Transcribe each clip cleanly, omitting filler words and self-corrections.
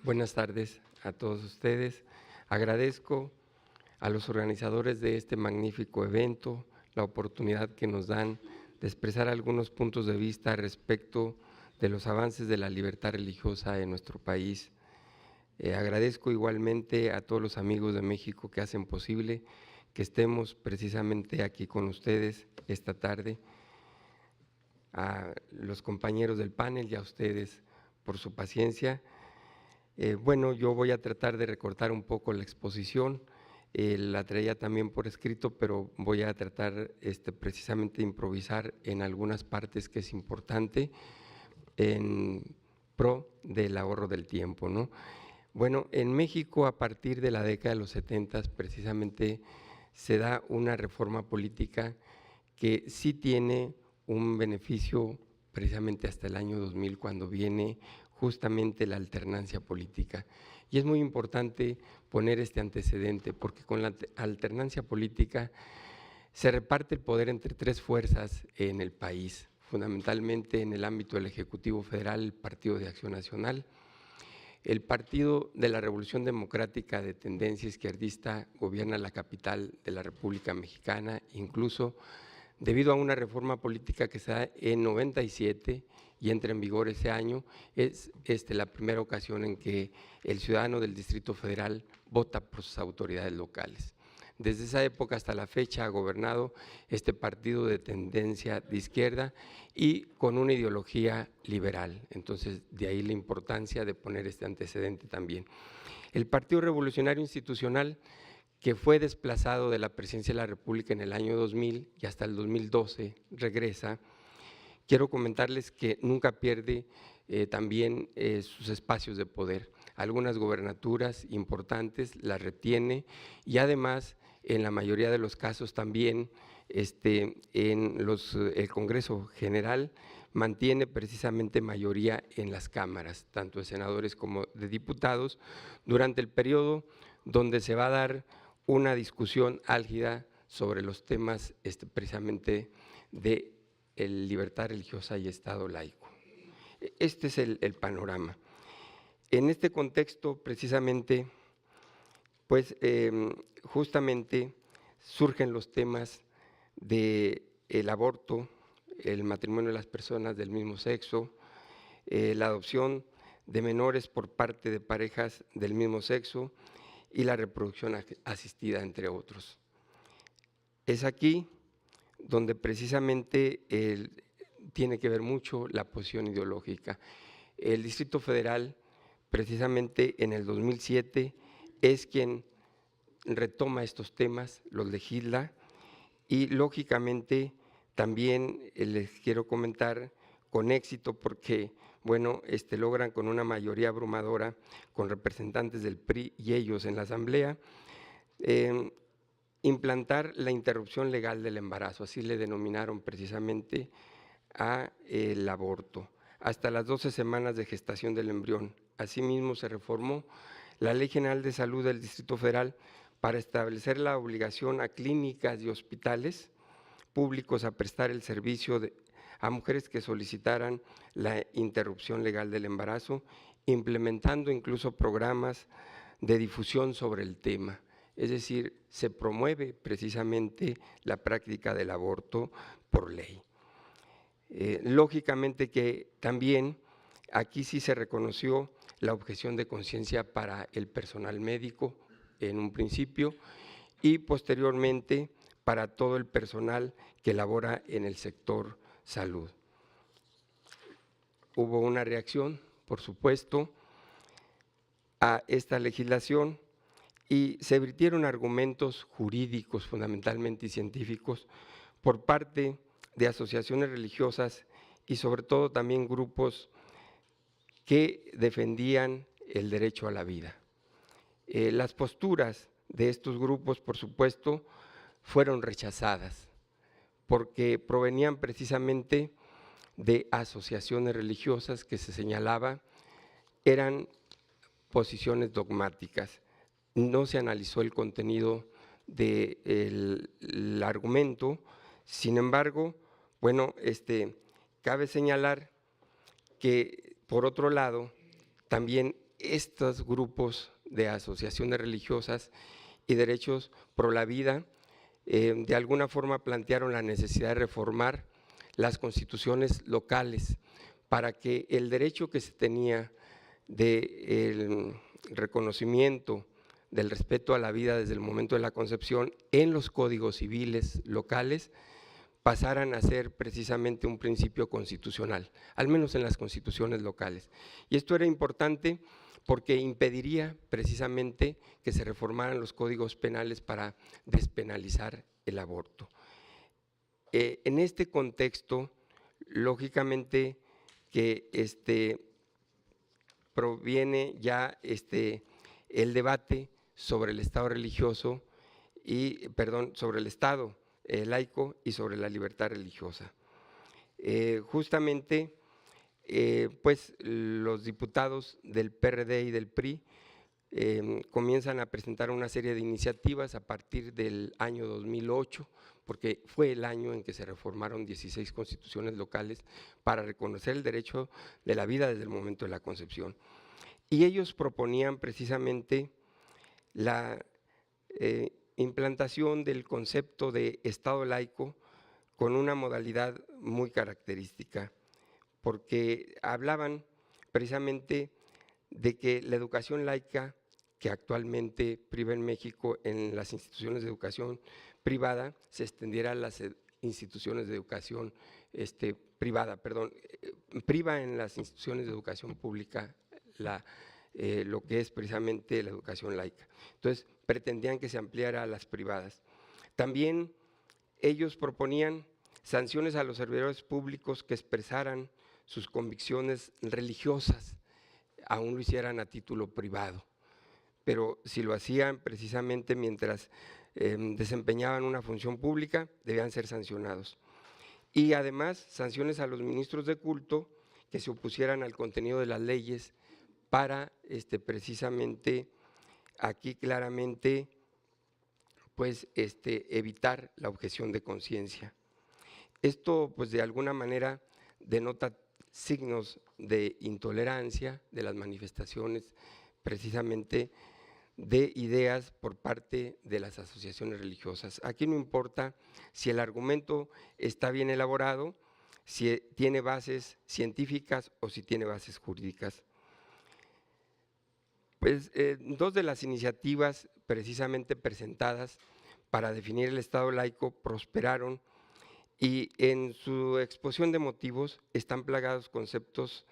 Buenas tardes a todos ustedes. Agradezco a los organizadores de este magnífico evento la oportunidad que nos dan de expresar algunos puntos de vista respecto de los avances de la libertad religiosa en nuestro país. Agradezco igualmente a todos los amigos de México que hacen posible que estemos precisamente aquí con ustedes esta tarde, a los compañeros del panel y a ustedes por su paciencia. Bueno, yo voy a tratar de recortar un poco la exposición, la traía también por escrito, pero voy a tratar precisamente de improvisar en algunas partes que es importante en pro del ahorro del tiempo, ¿no? Bueno, en México a partir de la década de los 70 precisamente se da una reforma política que sí tiene un beneficio precisamente hasta el año 2000, cuando viene justamente la alternancia política. Y es muy importante poner este antecedente, porque con la alternancia política se reparte el poder entre tres fuerzas en el país, fundamentalmente en el ámbito del Ejecutivo Federal, el Partido de Acción Nacional, el Partido de la Revolución Democrática de tendencia izquierdista gobierna la capital de la República Mexicana, incluso debido a una reforma política que se da en 97 y entra en vigor ese año, es la primera ocasión en que el ciudadano del Distrito Federal vota por sus autoridades locales. Desde esa época hasta la fecha ha gobernado este partido de tendencia de izquierda y con una ideología liberal. Entonces, de ahí la importancia de poner este antecedente también. El Partido Revolucionario Institucional, que fue desplazado de la presidencia de la República en el año 2000 y hasta el 2012 regresa, quiero comentarles que nunca pierde también sus espacios de poder. Algunas gobernaturas importantes las retiene y además en la mayoría de los casos también en el Congreso General mantiene precisamente mayoría en las cámaras, tanto de senadores como de diputados, durante el periodo donde se va a dar una discusión álgida sobre los temas precisamente de libertad religiosa y Estado laico. Este es el panorama. En este contexto, precisamente, pues justamente surgen los temas del aborto, el matrimonio de las personas del mismo sexo, la adopción de menores por parte de parejas del mismo sexo y la reproducción asistida, entre otros. Es aquí donde precisamente tiene que ver mucho la posición ideológica. El Distrito Federal, precisamente en el 2007, es quien retoma estos temas, los legisla y lógicamente también les quiero comentar con éxito porque, bueno, logran con una mayoría abrumadora con representantes del PRI y ellos en la Asamblea, implantar la interrupción legal del embarazo, así le denominaron precisamente al aborto, hasta las 12 semanas de gestación del embrión. Asimismo, se reformó la Ley General de Salud del Distrito Federal para establecer la obligación a clínicas y hospitales públicos a prestar el servicio a mujeres que solicitaran la interrupción legal del embarazo, implementando incluso programas de difusión sobre el tema. Es decir, se promueve precisamente la práctica del aborto por ley. Lógicamente que también aquí sí se reconoció la objeción de conciencia para el personal médico en un principio y posteriormente para todo el personal que labora en el sector salud. Hubo una reacción, por supuesto, a esta legislación y se vertieron argumentos jurídicos fundamentalmente y científicos por parte de asociaciones religiosas y sobre todo también grupos que defendían el derecho a la vida. Las posturas de estos grupos, por supuesto, fueron rechazadas porque provenían precisamente de asociaciones religiosas que se señalaba eran posiciones dogmáticas. No se analizó el contenido del argumento, sin embargo, bueno, cabe señalar que, por otro lado, también estos grupos de asociaciones religiosas y derechos pro la vida de alguna forma plantearon la necesidad de reformar las constituciones locales para que el derecho que se tenía del reconocimiento del respeto a la vida desde el momento de la concepción en los códigos civiles locales pasaran a ser precisamente un principio constitucional, al menos en las constituciones locales. Y esto era importante porque impediría precisamente que se reformaran los códigos penales para despenalizar el aborto. En este contexto, lógicamente que proviene ya el debate sobre el Estado religioso y, perdón, sobre el Estado laico y sobre la libertad religiosa. Justamente, pues los diputados del PRD y del PRI comienzan a presentar una serie de iniciativas a partir del año 2008, porque fue el año en que se reformaron 16 constituciones locales para reconocer el derecho de la vida desde el momento de la concepción. Y ellos proponían precisamente la implantación del concepto de Estado laico con una modalidad muy característica, porque hablaban precisamente de que la educación laica que actualmente priva en México en las instituciones de educación privada se extendiera a las instituciones de educación privada, perdón, priva en las instituciones de educación pública lo que es precisamente la educación laica. Entonces, pretendían que se ampliara a las privadas. También ellos proponían sanciones a los servidores públicos que expresaran sus convicciones religiosas, aún lo hicieran a título privado, pero si lo hacían precisamente mientras desempeñaban una función pública, debían ser sancionados. Y además, sanciones a los ministros de culto que se opusieran al contenido de las leyes para precisamente aquí claramente pues evitar la objeción de conciencia. Esto pues de alguna manera denota signos de intolerancia de las manifestaciones precisamente de ideas por parte de las asociaciones religiosas. Aquí no importa si el argumento está bien elaborado, si tiene bases científicas o si tiene bases jurídicas. Pues dos de las iniciativas precisamente presentadas para definir el Estado laico prosperaron y en su exposición de motivos están plagados conceptos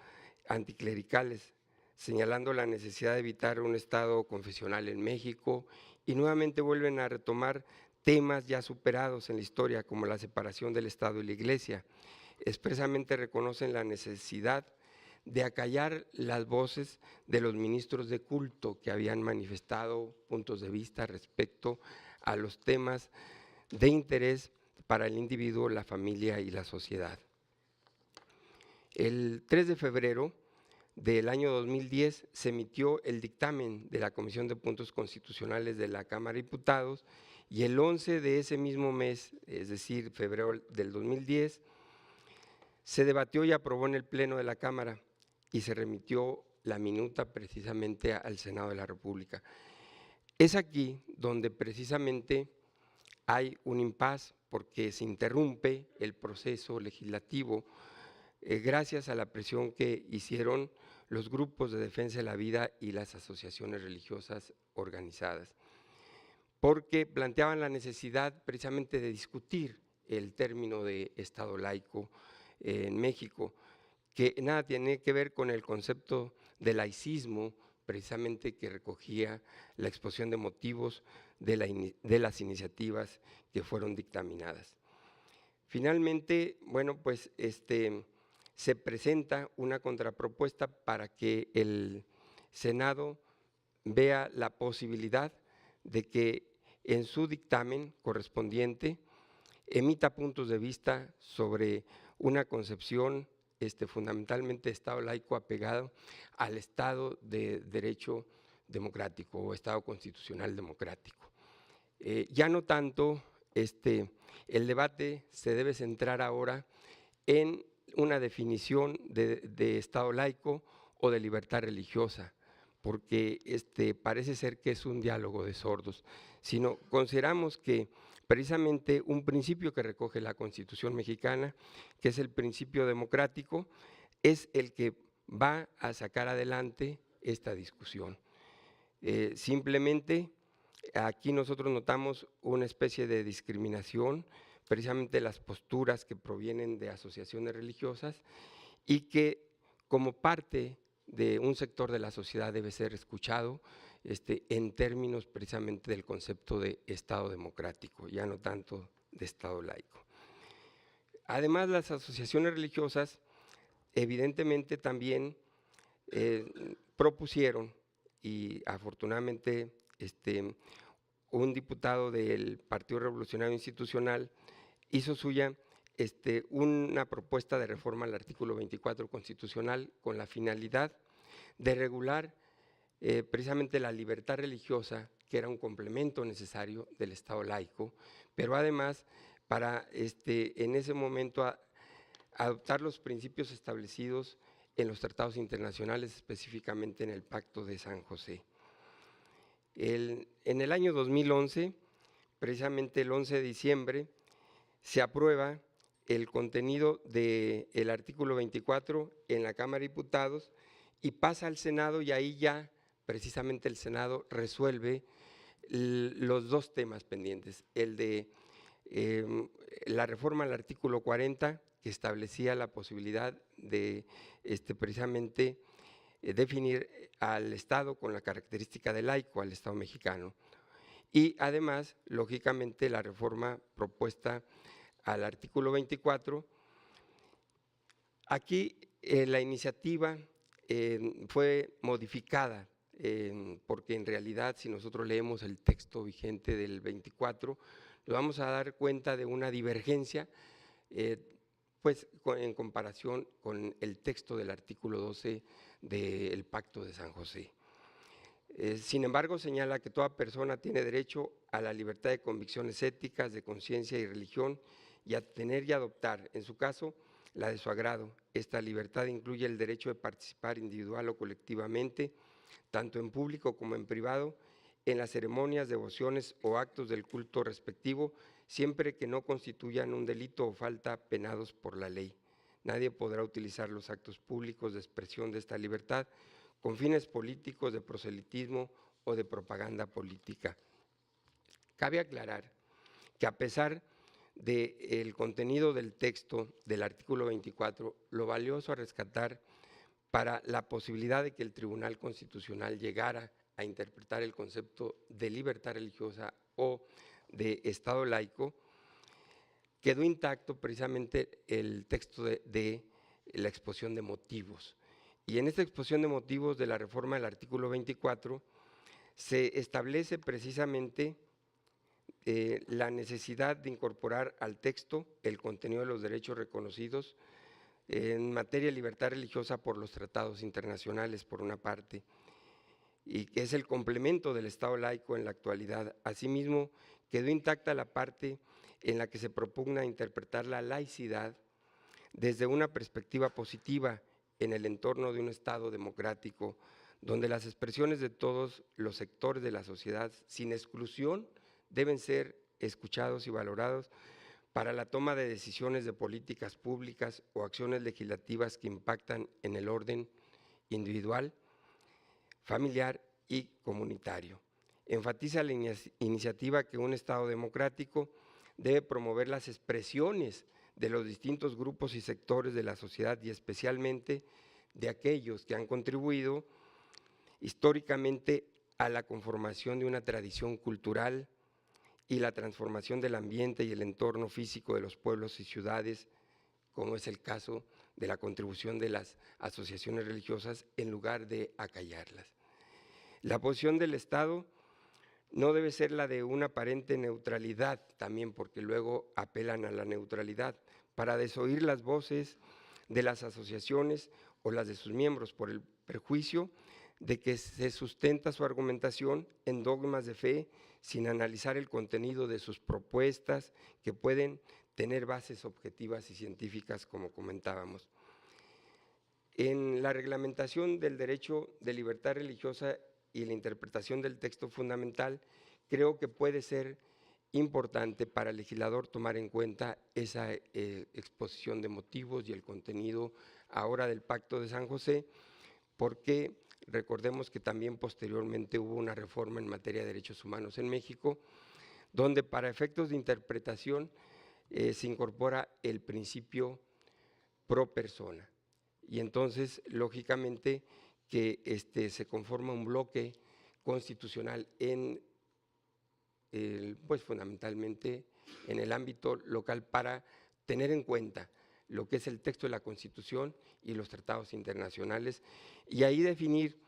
anticlericales, señalando la necesidad de evitar un Estado confesional en México y nuevamente vuelven a retomar temas ya superados en la historia como la separación del Estado y la Iglesia. Expresamente reconocen la necesidad de acallar las voces de los ministros de culto que habían manifestado puntos de vista respecto a los temas de interés para el individuo, la familia y la sociedad. El 3 de febrero del año 2010 se emitió el dictamen de la Comisión de Puntos Constitucionales de la Cámara de Diputados y el 11 de ese mismo mes, es decir, febrero del 2010, se debatió y aprobó en el Pleno de la Cámara y se remitió la minuta precisamente al Senado de la República. Es aquí donde precisamente hay un impas porque se interrumpe el proceso legislativo gracias a la presión que hicieron los grupos de defensa de la vida y las asociaciones religiosas organizadas, porque planteaban la necesidad precisamente de discutir el término de Estado laico en México, que nada tiene que ver con el concepto de laicismo, precisamente que recogía la exposición de motivos de las iniciativas que fueron dictaminadas. Finalmente, bueno, pues se presenta una contrapropuesta para que el Senado vea la posibilidad de que en su dictamen correspondiente emita puntos de vista sobre una concepción fundamentalmente Estado laico apegado al Estado de Derecho democrático o Estado constitucional democrático. Ya no tanto, el debate se debe centrar ahora en una definición de Estado laico o de libertad religiosa, porque parece ser que es un diálogo de sordos, sino consideramos que precisamente un principio que recoge la Constitución mexicana, que es el principio democrático, es el que va a sacar adelante esta discusión. Simplemente aquí nosotros notamos una especie de discriminación, precisamente las posturas que provienen de asociaciones religiosas y que como parte de un sector de la sociedad debe ser escuchado en términos precisamente del concepto de Estado democrático, ya no tanto de Estado laico. Además, las asociaciones religiosas evidentemente también propusieron, y afortunadamente un diputado del Partido Revolucionario Institucional hizo suya una propuesta de reforma al artículo 24 constitucional con la finalidad de regular precisamente la libertad religiosa, que era un complemento necesario del Estado laico, pero además para en ese momento adoptar los principios establecidos en los tratados internacionales, específicamente en el Pacto de San José. En el año 2011, precisamente el 11 de diciembre, se aprueba el contenido del artículo 24 en la Cámara de Diputados y pasa al Senado, y ahí ya precisamente el Senado resuelve los dos temas pendientes, el de la reforma al artículo 40, que establecía la posibilidad de precisamente definir al Estado con la característica de laico, al Estado mexicano. Y además, lógicamente, la reforma propuesta al artículo 24. Aquí la iniciativa fue modificada, porque en realidad, si nosotros leemos el texto vigente del 24, nos vamos a dar cuenta de una divergencia, pues en comparación con el texto del artículo 12 del Pacto de San José. Sin embargo, señala que toda persona tiene derecho a la libertad de convicciones éticas, de conciencia y religión, y a tener y adoptar, en su caso, la de su agrado. Esta libertad incluye el derecho de participar individual o colectivamente, tanto en público como en privado, en las ceremonias, devociones o actos del culto respectivo, siempre que no constituyan un delito o falta penados por la ley. Nadie podrá utilizar los actos públicos de expresión de esta libertad con fines políticos, de proselitismo o de propaganda política. Cabe aclarar que a pesar del contenido del texto del artículo 24, lo valioso a rescatar para la posibilidad de que el Tribunal Constitucional llegara a interpretar el concepto de libertad religiosa o de Estado laico, quedó intacto precisamente el texto de la exposición de motivos. Y en esta exposición de motivos de la reforma del artículo 24 se establece precisamente la necesidad de incorporar al texto el contenido de los derechos reconocidos en materia de libertad religiosa por los tratados internacionales, por una parte, y que es el complemento del Estado laico en la actualidad. Asimismo, quedó intacta la parte en la que se propugna interpretar la laicidad desde una perspectiva positiva en el entorno de un Estado democrático, donde las expresiones de todos los sectores de la sociedad, sin exclusión, deben ser escuchados y valorados para la toma de decisiones de políticas públicas o acciones legislativas que impactan en el orden individual, familiar y comunitario. Enfatiza la iniciativa que un Estado democrático debe promover las expresiones de los distintos grupos y sectores de la sociedad, y especialmente de aquellos que han contribuido históricamente a la conformación de una tradición cultural y la transformación del ambiente y el entorno físico de los pueblos y ciudades, como es el caso de la contribución de las asociaciones religiosas, en lugar de acallarlas. La posición del Estado no debe ser la de una aparente neutralidad, también porque luego apelan a la neutralidad, para desoír las voces de las asociaciones o las de sus miembros por el perjuicio de que se sustenta su argumentación en dogmas de fe sin analizar el contenido de sus propuestas, que pueden tener bases objetivas y científicas, como comentábamos. En la reglamentación del derecho de libertad religiosa y la interpretación del texto fundamental, creo que puede ser importante para el legislador tomar en cuenta esa exposición de motivos y el contenido ahora del Pacto de San José, porque recordemos que también posteriormente hubo una reforma en materia de derechos humanos en México, donde para efectos de interpretación se incorpora el principio pro persona. Y entonces, lógicamente, que se conforma un bloque constitucional pues fundamentalmente en el ámbito local para tener en cuenta lo que es el texto de la Constitución y los tratados internacionales, y ahí definir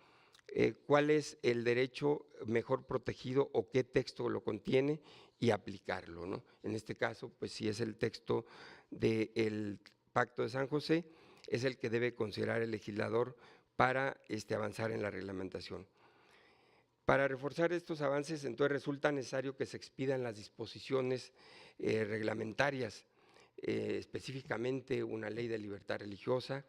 cuál es el derecho mejor protegido o qué texto lo contiene y aplicarlo, ¿no? En este caso, pues si es el texto del Pacto de San José, es el que debe considerar el legislador para avanzar en la reglamentación. Para reforzar estos avances, entonces resulta necesario que se expidan las disposiciones reglamentarias, específicamente una ley de libertad religiosa,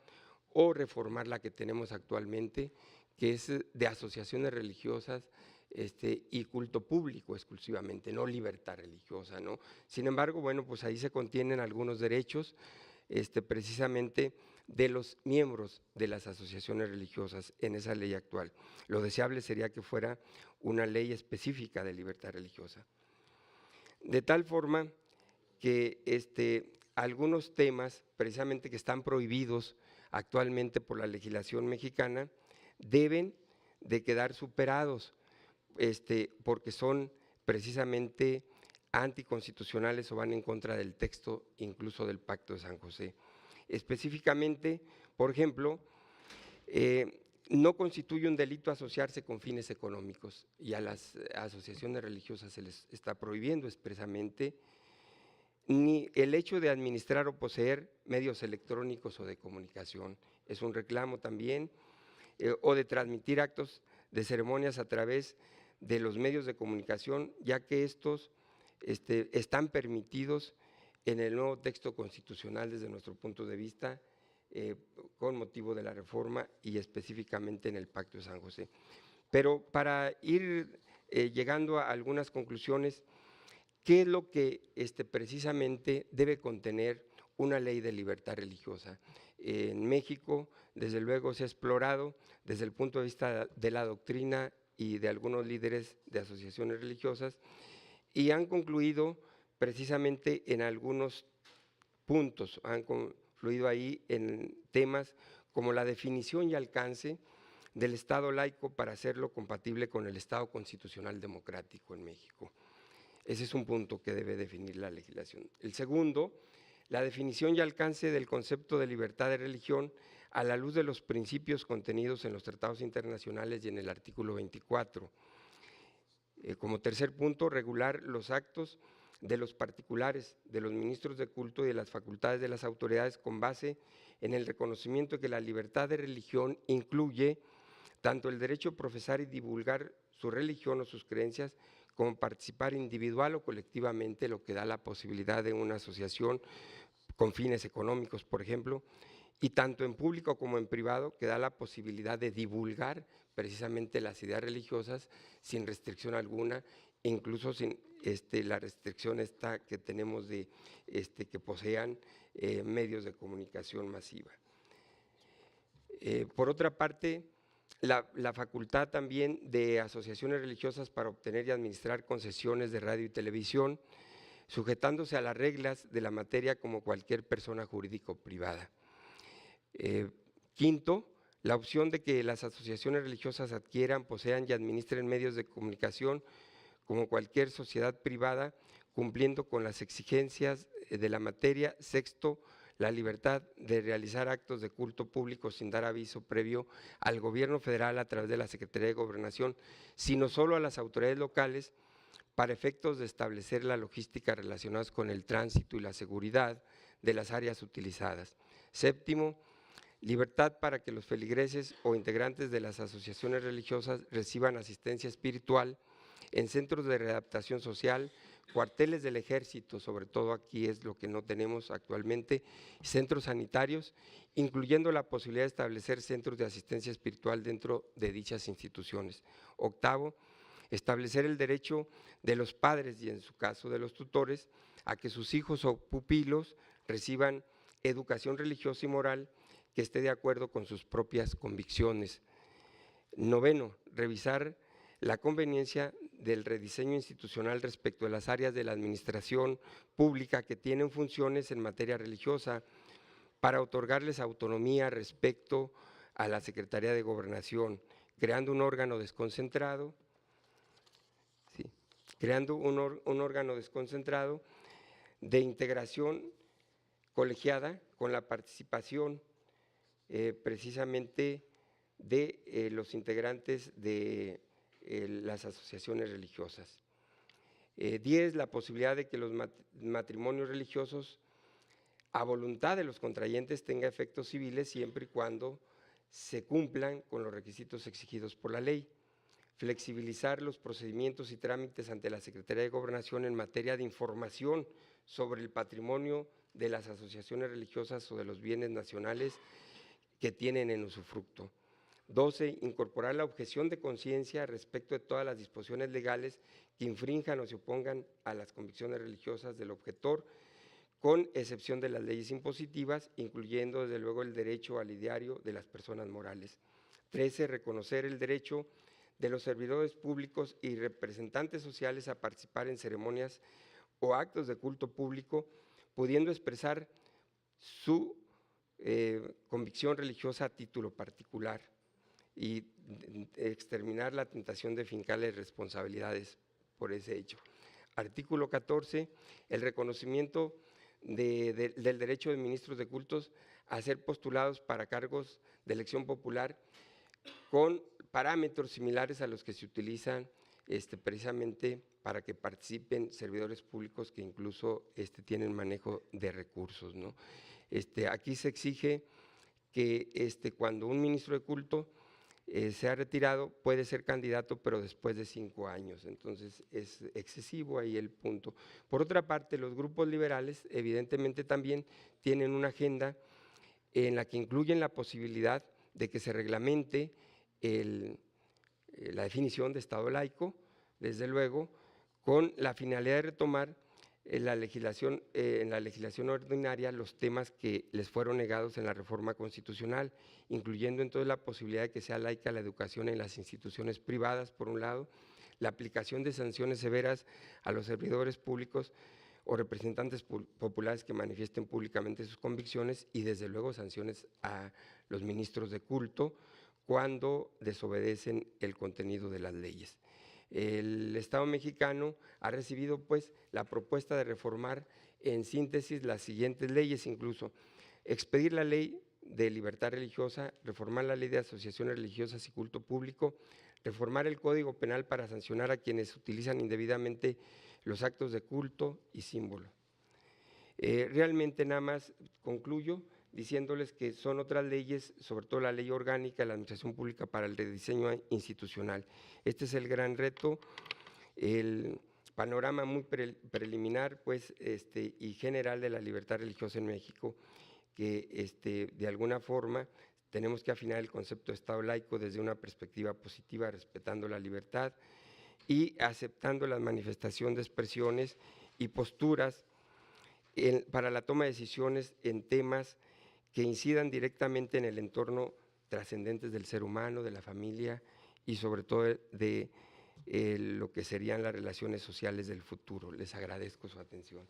o reformar la que tenemos actualmente, que es de asociaciones religiosas y culto público exclusivamente, no libertad religiosa, ¿no? Sin embargo, bueno, pues ahí se contienen algunos derechos precisamente de los miembros de las asociaciones religiosas en esa ley actual. Lo deseable sería que fuera una ley específica de libertad religiosa. De tal forma que algunos temas, precisamente que están prohibidos actualmente por la legislación mexicana, deben de quedar superados, porque son precisamente anticonstitucionales o van en contra del texto incluso del Pacto de San José. Específicamente, por ejemplo, no constituye un delito asociarse con fines económicos, y a las asociaciones religiosas se les está prohibiendo expresamente, ni el hecho de administrar o poseer medios electrónicos o de comunicación, es un reclamo también, o de transmitir actos de ceremonias a través de los medios de comunicación, ya que estos están permitidos en el nuevo texto constitucional desde nuestro punto de vista, con motivo de la reforma y específicamente en el Pacto de San José. Pero para ir llegando a algunas conclusiones, ¿qué es lo que precisamente debe contener una ley de libertad religiosa? En México, desde luego, se ha explorado desde el punto de vista de la doctrina y de algunos líderes de asociaciones religiosas, y han concluido precisamente en algunos puntos, han confluido ahí en temas como la definición y alcance del Estado laico para hacerlo compatible con el Estado constitucional democrático en México. Ese es un punto que debe definir la legislación. El segundo, la definición y alcance del concepto de libertad de religión a la luz de los principios contenidos en los tratados internacionales y en el artículo 24. Como tercer punto, regular los actos de los particulares, de los ministros de culto y de las facultades de las autoridades con base en el reconocimiento de que la libertad de religión incluye tanto el derecho a profesar y divulgar su religión o sus creencias, como participar individual o colectivamente, lo que da la posibilidad de una asociación con fines económicos, por ejemplo, y tanto en público como en privado, que da la posibilidad de divulgar precisamente las ideas religiosas sin restricción alguna, incluso sin la restricción esta que tenemos de que posean medios de comunicación masiva. Por otra parte, la facultad también de asociaciones religiosas para obtener y administrar concesiones de radio y televisión, sujetándose a las reglas de la materia como cualquier persona jurídico privada. Quinto, la opción de que las asociaciones religiosas adquieran, posean y administren medios de comunicación como cualquier sociedad privada, cumpliendo con las exigencias de la materia. Sexto, la libertad de realizar actos de culto público sin dar aviso previo al gobierno federal a través de la Secretaría de Gobernación, sino solo a las autoridades locales, para efectos de establecer la logística relacionadas con el tránsito y la seguridad de las áreas utilizadas. Séptimo, libertad para que los feligreses o integrantes de las asociaciones religiosas reciban asistencia espiritual en centros de readaptación social cuarteles del ejército, sobre todo aquí es lo que no tenemos actualmente, centros sanitarios, incluyendo la posibilidad de establecer centros de asistencia espiritual dentro de dichas instituciones. Octavo, establecer el derecho de los padres y en su caso de los tutores a que sus hijos o pupilos reciban educación religiosa y moral que esté de acuerdo con sus propias convicciones. Noveno, revisar la conveniencia del rediseño institucional respecto de las áreas de la administración pública que tienen funciones en materia religiosa para otorgarles autonomía respecto a la Secretaría de Gobernación, creando un órgano desconcentrado, de integración colegiada con la participación precisamente de los integrantes de las asociaciones religiosas. 10, la posibilidad de que los matrimonios religiosos a voluntad de los contrayentes tenga efectos civiles siempre y cuando se cumplan con los requisitos exigidos por la ley. Flexibilizar los procedimientos y trámites ante la Secretaría de Gobernación en materia de información sobre el patrimonio de las asociaciones religiosas o de los bienes nacionales que tienen en usufructo. 12, incorporar la objeción de conciencia respecto de todas las disposiciones legales que infrinjan o se opongan a las convicciones religiosas del objetor, con excepción de las leyes impositivas, incluyendo desde luego el derecho al lidiario de las personas morales. 13, reconocer el derecho de los servidores públicos y representantes sociales a participar en ceremonias o actos de culto público, pudiendo expresar su convicción religiosa a título particular y exterminar la tentación de fincarles responsabilidades por ese hecho. Artículo 14, el reconocimiento del derecho de ministros de cultos a ser postulados para cargos de elección popular con parámetros similares a los que se utilizan precisamente para que participen servidores públicos que incluso tienen manejo de recursos, ¿no? Aquí se exige que cuando un ministro de culto se ha retirado, puede ser candidato, pero después de 5 años, entonces es excesivo ahí el punto. Por otra parte, los grupos liberales evidentemente también tienen una agenda en la que incluyen la posibilidad de que se reglamente la definición de Estado laico, desde luego, con la finalidad de retomar en la legislación ordinaria los temas que les fueron negados en la reforma constitucional, incluyendo entonces la posibilidad de que sea laica la educación en las instituciones privadas, por un lado, la aplicación de sanciones severas a los servidores públicos o representantes populares que manifiesten públicamente sus convicciones y desde luego sanciones a los ministros de culto cuando desobedecen el contenido de las leyes. El Estado mexicano ha recibido pues la propuesta de reformar en síntesis las siguientes leyes, incluso expedir la ley de libertad religiosa, reformar la ley de asociaciones religiosas y culto público, reformar el Código Penal para sancionar a quienes utilizan indebidamente los actos de culto y símbolo. Realmente nada más concluyo diciéndoles que son otras leyes, sobre todo la ley orgánica de la administración pública para el rediseño institucional. Este es el gran reto, el panorama muy preliminar pues, y general de la libertad religiosa en México, que de alguna forma tenemos que afinar el concepto de Estado laico desde una perspectiva positiva, respetando la libertad y aceptando la manifestación de expresiones y posturas para la toma de decisiones en temas que incidan directamente en el entorno trascendentes del ser humano, de la familia y sobre todo de lo que serían las relaciones sociales del futuro. Les agradezco su atención.